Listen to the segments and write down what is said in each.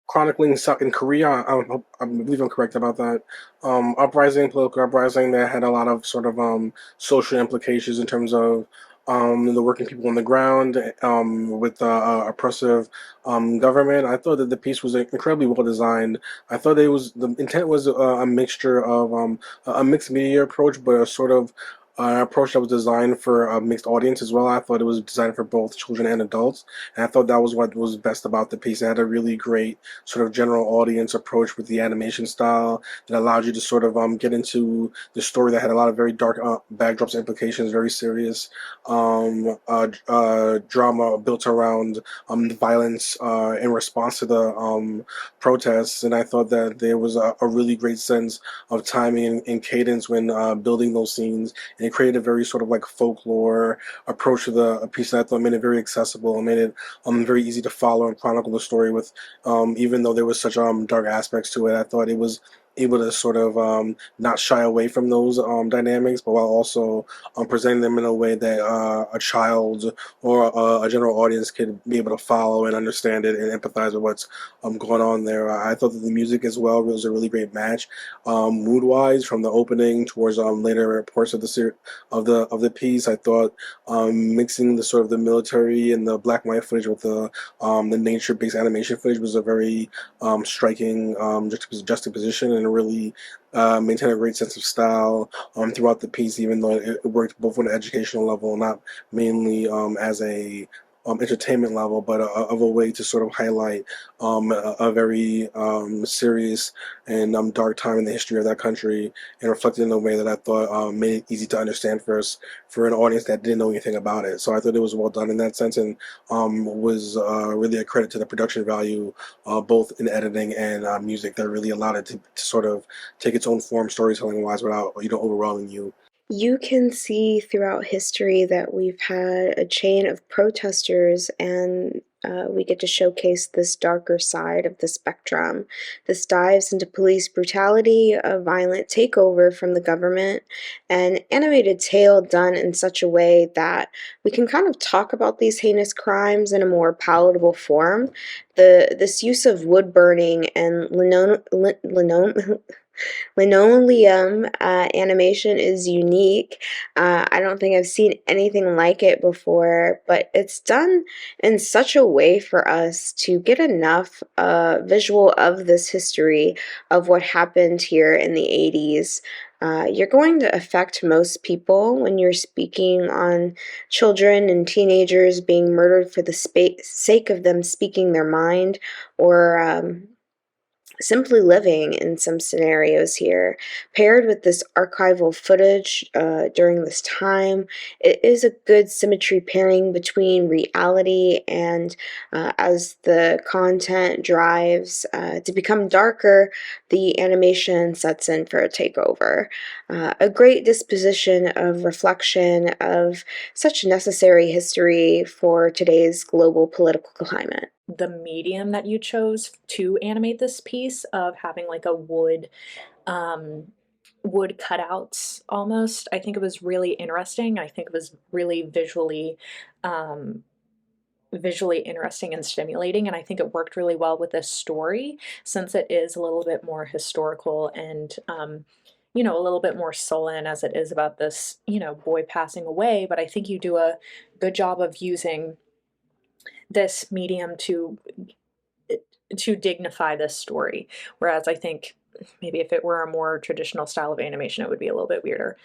chronicling in Korea. I believe I'm correct about that. Uprising, political uprising that had a lot of sort of social implications in terms of the working people on the ground with oppressive government. I thought that the piece was incredibly well designed. I thought the intent was a mixture of a mixed media approach, but a sort of an approach that was designed for a mixed audience as well. I thought it was designed for both children and adults, and I thought that was what was best about the piece. It had a really great sort of general audience approach with the animation style that allowed you to sort of get into the story that had a lot of very dark backdrops, implications, very serious drama built around the violence in response to the protests. And I thought that there was a really great sense of timing and cadence when building those scenes, and it created a very sort of like folklore approach to the a piece that I thought made it very accessible and made it very easy to follow and chronicle the story with even though there was such dark aspects to it. I thought it was able to sort of not shy away from those dynamics, but while also presenting them in a way that a child or a general audience could be able to follow and understand it and empathize with what's going on there. I thought that the music as well was a really great match, mood wise, from the opening towards later parts of the piece. I thought mixing the sort of the military and the black and white footage with the nature based animation footage was a very striking juxtaposition, and really maintained a great sense of style throughout the piece, even though it worked both on an educational level, not mainly as a entertainment level, but of a way to sort of highlight a very serious and dark time in the history of that country, and reflected in a way that I thought made it easy to understand for us, for an audience that didn't know anything about it. So I thought it was well done in that sense, and was really a credit to the production value, both in editing and music, that really allowed it to sort of take its own form storytelling wise without overwhelming you. You can see throughout history that we've had a chain of protesters, and we get to showcase this darker side of the spectrum. This dives into police brutality, a violent takeover from the government, an animated tale done in such a way that we can kind of talk about these heinous crimes in a more palatable form. This use of wood burning and linoleum animation is unique. I don't think I've seen anything like it before, but it's done in such a way for us to get enough visual of this history of what happened here in the 80s. You're going to affect most people when you're speaking on children and teenagers being murdered for the sake of them speaking their mind, or simply living in some scenarios here. Paired with this archival footage during this time, it is a good symmetry pairing between reality and as the content drives to become darker, the animation sets in for a takeover. A great disposition of reflection of such necessary history for today's global political climate. The medium that you chose to animate this piece of having like a um wood cutouts almost, I think it was really interesting. I think it was really um visually interesting and stimulating, and I think it worked really well with this story since it is a little bit more historical and a little bit more sullen as it is about this, boy passing away. But I think you do a good job of using this medium to dignify this story. Whereas I think maybe if it were a more traditional style of animation, it would be a little bit weirder.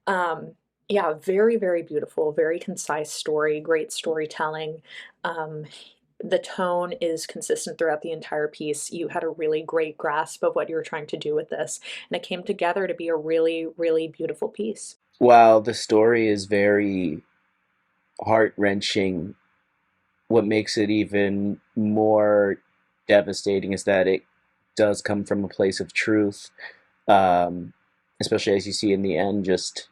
Um, yeah, very, very beautiful, very concise story, great storytelling. Um, the tone is consistent throughout the entire piece. You had a really great grasp of what you were trying to do with this, and it came together to be a really, really beautiful piece. While the story is very heart wrenching, what makes it even more devastating is that it does come from a place of truth, um, especially as you see in the end, just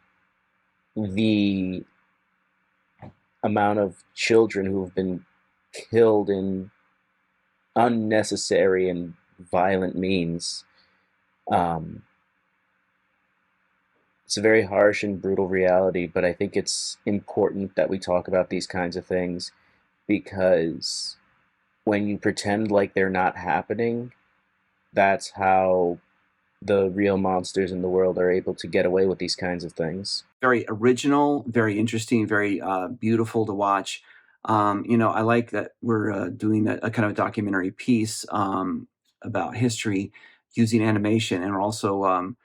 the amount of children who have been killed in unnecessary and violent means. Um, it's a very harsh and brutal reality, but I think it's important that we talk about these kinds of things because when you pretend like they're not happening, that's how the real monsters in the world are able to get away with these kinds of things. Very original, very interesting, very beautiful to watch. I like that we're doing a kind of a documentary piece about history using animation, and we're also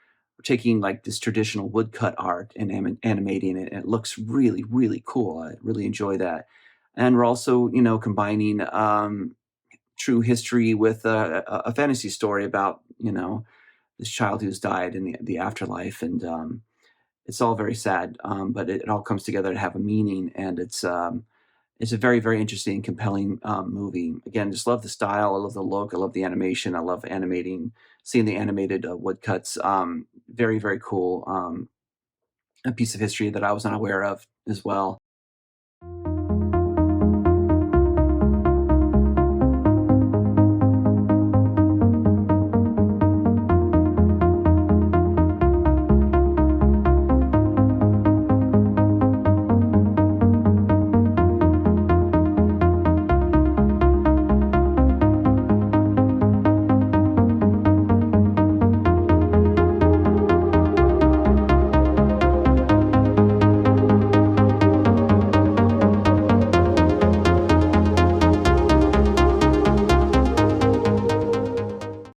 taking like this traditional woodcut art and animating it. And it looks really, really cool. I really enjoy that. And we're also, combining true history with a fantasy story about, this child who's died in the afterlife, and it's all very sad, but it all comes together to have a meaning, and it's a very, very interesting, compelling movie. Again, just love the style, I love the look, I love the animation, I love seeing the animated woodcuts. Very, very cool. A piece of history that I was not aware of as well.